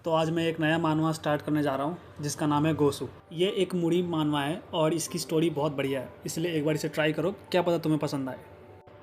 तो आज मैं एक नया मानवा स्टार्ट करने जा रहा हूँ जिसका नाम है गोसु। ये एक मुड़ी मानवा है और इसकी स्टोरी बहुत बढ़िया है, इसलिए एक बार इसे ट्राई करो, क्या पता तुम्हें पसंद आए।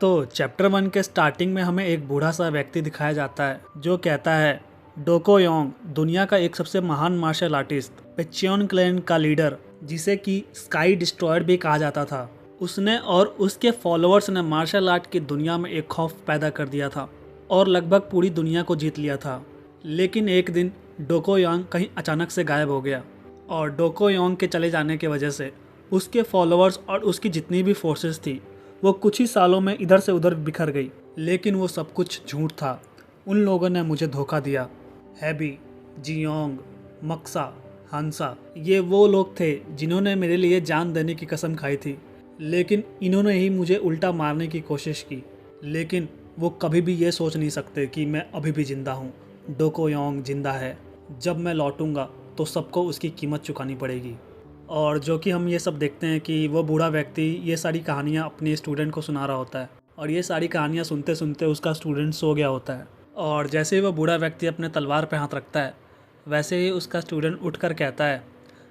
तो चैप्टर 1 के स्टार्टिंग में हमें एक बूढ़ा सा व्यक्ति दिखाया जाता है जो कहता है डोको योंग दुनिया का एक सबसे महान मार्शल आर्टिस्ट, पेचियन क्लैन का लीडर, जिसे कि स्काई डिस्ट्रॉयर भी कहा जाता था। उसने और उसके फॉलोअर्स ने मार्शल आर्ट की दुनिया में एक खौफ पैदा कर दिया था और लगभग पूरी दुनिया को जीत लिया था। लेकिन एक दिन डोको योंग कहीं अचानक से गायब हो गया और डोको योंग के चले जाने की वजह से उसके फॉलोअर्स और उसकी जितनी भी फोर्सेस थी वो कुछ ही सालों में इधर से उधर बिखर गई। लेकिन वो सब कुछ झूठ था, उन लोगों ने मुझे धोखा दिया। हैबी, जियोंग, मक्सा, हंसा, ये वो लोग थे जिन्होंने मेरे लिए जान देने की कसम खाई थी, लेकिन इन्होंने ही मुझे उल्टा मारने की कोशिश की। लेकिन वो कभी भी ये सोच नहीं सकते कि मैं अभी भी जिंदा हूँ। डोको योंग जिंदा है, जब मैं लौटूंगा तो सबको उसकी कीमत चुकानी पड़ेगी। और जो कि हम ये सब देखते हैं कि वो बूढ़ा व्यक्ति ये सारी कहानियाँ अपने स्टूडेंट को सुना रहा होता है और ये सारी कहानियाँ सुनते सुनते उसका स्टूडेंट सो गया होता है। और जैसे ही वो बूढ़ा व्यक्ति अपने तलवार पे हाथ रखता है वैसे ही उसका स्टूडेंट उठकर कहता है,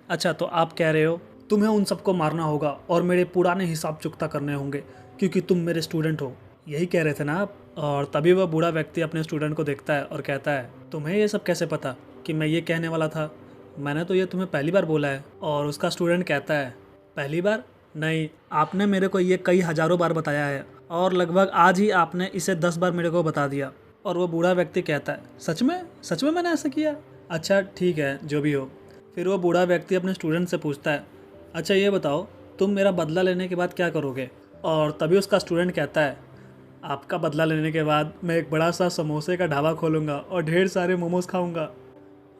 अच्छा तो आप कह रहे हो तुम्हें उन सबको मारना होगा और मेरे पुराने हिसाब चुकता करने होंगे क्योंकि तुम मेरे स्टूडेंट हो, यही कह रहे थे ना आप। और तभी वह बूढ़ा व्यक्ति अपने स्टूडेंट को देखता है और कहता है, तुम्हें ये सब कैसे पता कि मैं ये कहने वाला था? मैंने तो ये तुम्हें पहली बार बोला है। और उसका स्टूडेंट कहता है, पहली बार नहीं, आपने मेरे को ये कई हज़ारों बार बताया है और लगभग आज ही आपने इसे 10 बार मेरे को बता दिया। और वो बूढ़ा व्यक्ति कहता है, सच में मैंने ऐसा किया? अच्छा ठीक है, जो भी हो। फिर वो बूढ़ा व्यक्ति अपने स्टूडेंट से पूछता है, अच्छा ये बताओ तुम मेरा बदला लेने के बाद क्या करोगे? और तभी उसका स्टूडेंट कहता है, आपका बदला लेने के बाद मैं एक बड़ा सा समोसे का ढाबा खोलूँगा और ढेर सारे मोमोज खाऊँगा।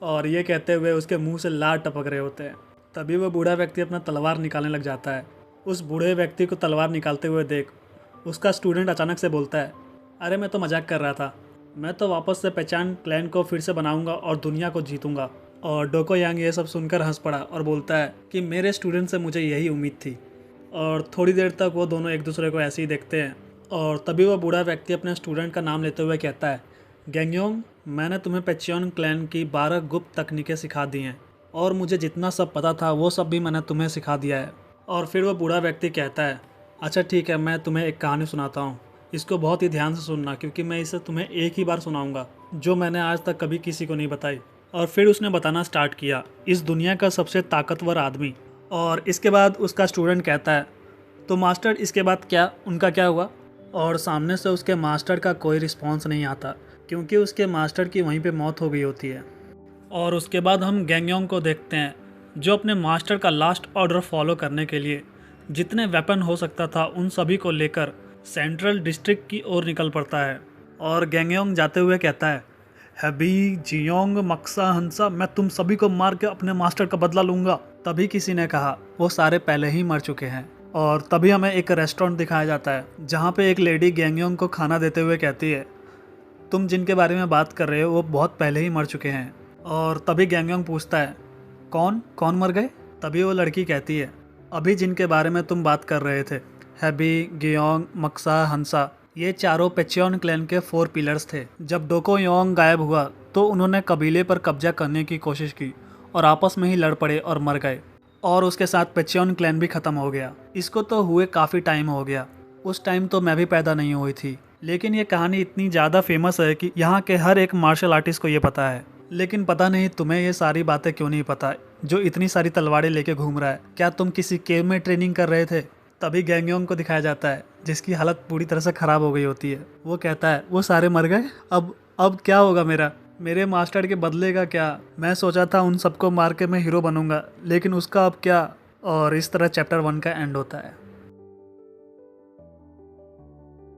और ये कहते हुए उसके मुंह से लार टपक रहे होते हैं। तभी वो बूढ़ा व्यक्ति अपना तलवार निकालने लग जाता है। उस बूढ़े व्यक्ति को तलवार निकालते हुए देख उसका स्टूडेंट अचानक से बोलता है, अरे मैं तो मजाक कर रहा था, मैं तो वापस से पहचान क्लैन को फिर से बनाऊंगा और दुनिया को जीतूंगा। और डोको यांग ये सब सुनकर हंस पड़ा और बोलता है कि मेरे स्टूडेंट से मुझे यही उम्मीद थी। और थोड़ी देर तक वो दोनों एक दूसरे को ऐसे ही देखते हैं। और तभी वो बूढ़ा व्यक्ति अपने स्टूडेंट का नाम लेते हुए कहता है, गैंगयोंग, मैंने तुम्हें पेचियन क्लैन की 12 गुप्त तकनीकें सिखा दी हैं और मुझे जितना सब पता था वो सब भी मैंने तुम्हें सिखा दिया है। और फिर वो बूढ़ा व्यक्ति कहता है, अच्छा ठीक है, मैं तुम्हें एक कहानी सुनाता हूँ, इसको बहुत ही ध्यान से सुनना क्योंकि मैं इसे तुम्हें एक ही बार सुनाऊंगा जो मैंने आज तक कभी किसी को नहीं बताई। और फिर उसने बताना स्टार्ट किया, इस दुनिया का सबसे ताकतवर आदमी। और इसके बाद उसका स्टूडेंट कहता है, तो मास्टर इसके बाद क्या, उनका क्या हुआ? और सामने से उसके मास्टर का कोई रिस्पॉन्स नहीं आता क्योंकि उसके मास्टर की वहीं पे मौत हो गई होती है। और उसके बाद हम गैंगयोंग को देखते हैं जो अपने मास्टर का लास्ट ऑर्डर फॉलो करने के लिए जितने वेपन हो सकता था उन सभी को लेकर सेंट्रल डिस्ट्रिक्ट की ओर निकल पड़ता है। और गैंगयोंग जाते हुए कहता है, हैबी, जियोंग, मक्सा, हंसा, मैं तुम सभी को मार के अपने मास्टर का बदला लूँगा। तभी किसी ने कहा, वो सारे पहले ही मर चुके हैं। और तभी हमें एक रेस्टोरेंट दिखाया जाता है जहाँ पे एक लेडी गैंगयोंग को खाना देते हुए कहती है, तुम जिनके बारे में बात कर रहे हो वो बहुत पहले ही मर चुके हैं। और तभी गैंगयोंग पूछता है, कौन कौन मर गए? तभी वो लड़की कहती है, अभी जिनके बारे में तुम बात कर रहे थे, हैबी, गियोंग, मक्सा, हंसा, ये चारों पेचियन क्लैन के 4 पिलर्स थे। जब डोको योंग गायब हुआ तो उन्होंने कबीले पर कब्जा करने की कोशिश की और आपस में ही लड़ पड़े और मर गए और उसके साथ पेचियन क्लैन भी ख़त्म हो गया। इसको तो हुए काफ़ी टाइम हो गया, उस टाइम तो मैं भी पैदा नहीं हुई थी। लेकिन ये कहानी इतनी ज़्यादा फेमस है कि यहाँ के हर एक मार्शल आर्टिस्ट को ये पता है। लेकिन पता नहीं तुम्हें ये सारी बातें क्यों नहीं पता जो इतनी सारी तलवारें लेके घूम रहा है? क्या तुम किसी केव में ट्रेनिंग कर रहे थे? तभी गैंगयोंग को दिखाया जाता है जिसकी हालत पूरी तरह से ख़राब हो गई होती है। वो कहता है, वो सारे मर गए, अब क्या होगा मेरे मास्टर के बदले का क्या? मैं सोचा था उन सबको मार के मैं हीरो बनूंगा, लेकिन उसका अब क्या? और इस तरह चैप्टर 1 का एंड होता है।